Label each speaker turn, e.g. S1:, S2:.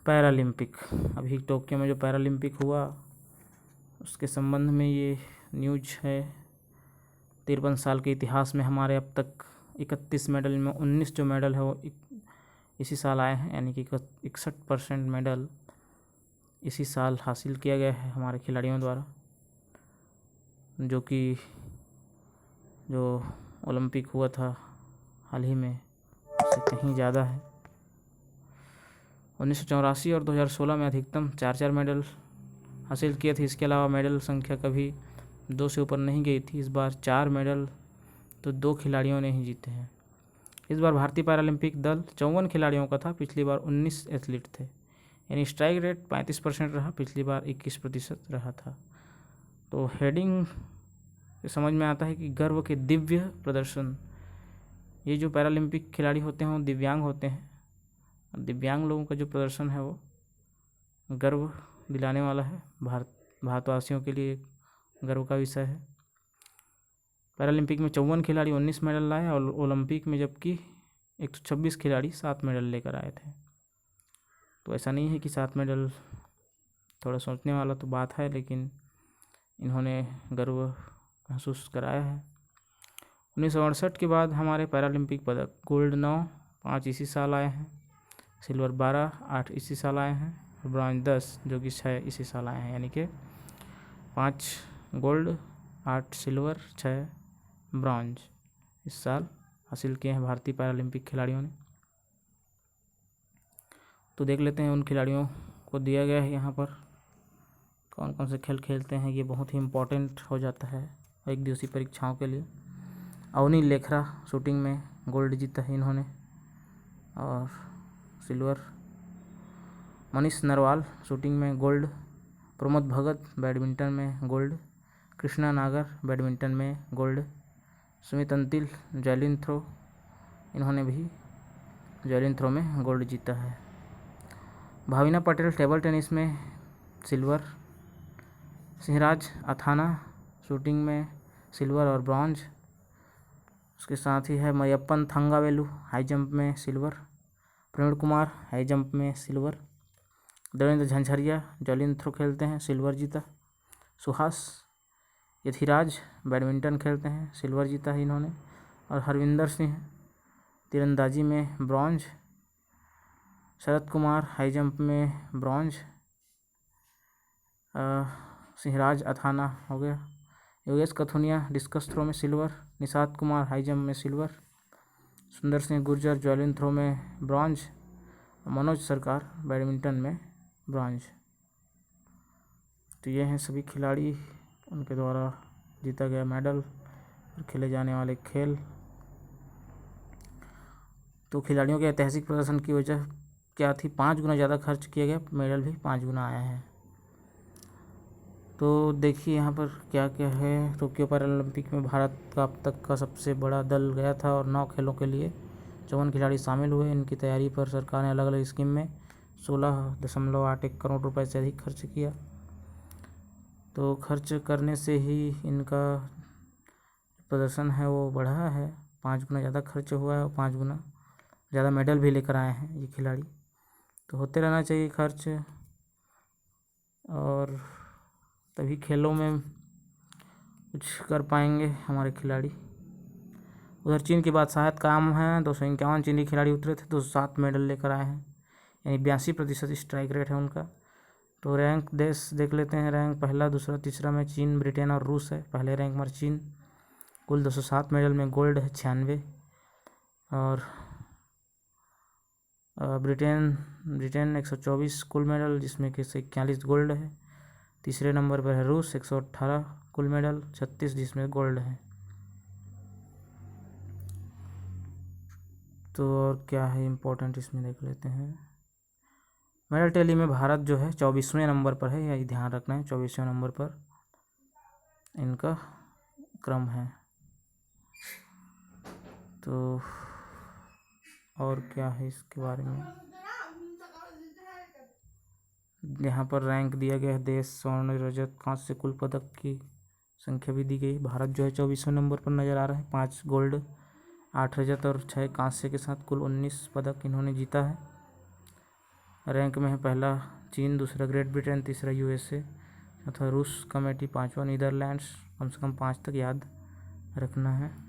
S1: Paralympic, अभी Tokyo में जो पैरालंपिक हुआ उसके संबंध में ये न्यूज है। 53 साल के इतिहास में हमारे अब तक 31 मेडल में 19 जो मेडल है वो इसी साल आए हैं, यानी कि 61% मेडल इसी साल हासिल किया गया है हमारे खिलाड़ियों द्वारा, जो कि जो ओलंपिक हुआ था हाल ही में उससे कहीं ज़्यादा है। 1984 और 2016 में अधिकतम 4 मेडल हासिल किए थे। इसके अलावा मेडल संख्या कभी 2 से ऊपर नहीं गई थी। इस बार 4 मेडल तो 2 खिलाड़ियों ने ही जीते हैं। इस बार भारतीय पैरालंपिक दल 54 खिलाड़ियों का था, पिछली बार 19 एथलीट थे, यानी स्ट्राइक रेट 35% रहा, पिछली बार 21% रहा था। तो हेडिंग समझ में आता है कि गर्व के दिव्य प्रदर्शन। ये जो पैरालंपिक खिलाड़ी होते हैं वो दिव्यांग होते हैं, और दिव्यांग लोगों का जो प्रदर्शन है वो गर्व दिलाने वाला है, भारतवासियों के लिए गर्व का विषय है। पैरालंपिक में 54 खिलाड़ी 19 मेडल लाए, और ओलंपिक में जबकि 126 खिलाड़ी 7 मेडल लेकर आए थे। तो ऐसा नहीं है कि 7 मेडल थोड़ा सोचने वाला तो बात है, लेकिन इन्होंने गर्व महसूस कराया है। 1968 के बाद हमारे पैरालंपिक पदक गोल्ड 9, 5 इसी साल आए हैं, सिल्वर 12, 8 इसी साल आए हैं, और ब्रॉन्ज 10 जो कि 6 इसी साल आए हैं, यानी कि 5 गोल्ड, 8 सिल्वर, 6 ब्रॉन्ज इस साल हासिल किए हैं भारतीय पैरालंपिक खिलाड़ियों ने। तो देख लेते हैं उन खिलाड़ियों को दिया गया है यहाँ पर कौन कौन से खेल खेलते हैं। ये बहुत ही इम्पोर्टेंट हो जाता है एक दिवसीय परीक्षाओं के लिए। अवनी लेखरा शूटिंग में गोल्ड जीता है इन्होंने, और सिल्वर। मनीष नरवाल शूटिंग में गोल्ड। प्रमोद भगत बैडमिंटन में गोल्ड। कृष्णा नागर बैडमिंटन में gold. Sumit Antil javelin throw, इन्होंने भी जैवलिन थ्रो में गोल्ड जीता है। भाविना पटेल टेबल टेनिस में सिल्वर। सिंहराज अथाना शूटिंग में सिल्वर और ब्रॉन्ज। उसके साथ ही है मयप्पन थंगावेलु हाई जंप में silver. Praveen Kumar high jump में silver. Devendra Jhajharia javelin throw खेलते हैं, सिल्वर जीता। सुहास यथिराज बैडमिंटन खेलते हैं, सिल्वर जीता है इन्होंने। और हरविंदर सिंह तीरंदाजी में bronze. Sharad Kumar high jump में ब्रॉन्ज। सिंहराज अथाना हो गया। योगेश कथुनिया डिस्कस थ्रो में silver. Nishad Kumar high jump में सिल्वर। सुंदर सिंह गुर्जर जैवलिन थ्रो में ब्रॉन्ज। मनोज सरकार बैडमिंटन में ब्रॉन्ज। तो ये हैं सभी खिलाड़ी, उनके द्वारा जीता गया मेडल और खेले जाने वाले खेल। तो खिलाड़ियों के ऐतिहासिक प्रदर्शन की वजह क्या थी? 5 गुना ज़्यादा खर्च किया गया, मेडल भी 5 गुना आया है। तो देखिए यहाँ पर क्या क्या है। टोक्यो पैरालंपिक में भारत का अब तक का सबसे बड़ा दल गया था, और 9 खेलों के लिए 54 खिलाड़ी शामिल हुए। इनकी तैयारी पर सरकार ने अलग अलग स्कीम में 16.81 करोड़ रुपए से अधिक खर्च किया। तो खर्च करने से ही इनका प्रदर्शन है वो बढ़ा है। 5 गुना ज़्यादा खर्च हुआ है और 5 गुना ज़्यादा मेडल भी लेकर आए हैं ये खिलाड़ी। तो होते रहना चाहिए खर्च, और तभी खेलों में कुछ कर पाएंगे हमारे खिलाड़ी। उधर चीन की बात शायद काम है। 251 चीनी खिलाड़ी उतरे थे, 207 मेडल लेकर आए हैं, यानी 82% स्ट्राइक रेट है उनका। तो रैंक देश देख लेते हैं। रैंक पहला, दूसरा, तीसरा में चीन, ब्रिटेन और रूस है। पहले रैंक में चीन, कुल 207 मेडल में गोल्ड है 96, और ब्रिटेन 124 कुल मेडल, जिसमें कि 41 गोल्ड है। तीसरे नंबर पर है रूस 118 कुल मेडल, 36 जिसमें गोल्ड है। तो और क्या है इम्पोर्टेंट इसमें देख लेते हैं। मेडल टैली में भारत जो है 24वें नंबर पर है, यही ध्यान रखना है, 24वें नंबर पर इनका क्रम है। तो और क्या है इसके बारे में, यहाँ पर रैंक दिया गया है। देश स्वर्ण, रजत, कांस्य कुल पदक की संख्या भी दी गई। भारत जो है 24वें नंबर पर नज़र आ रहा है। 5 गोल्ड, 8 रजत और 6 कांस्य के साथ कुल 19 पदक इन्होंने जीता है। रैंक में है पहला चीन, दूसरा ग्रेट ब्रिटेन, तीसरा यूएसए, चौथा रूस कमेटी, पांचवा नीदरलैंड्स। कम से कम 5 तक याद रखना है।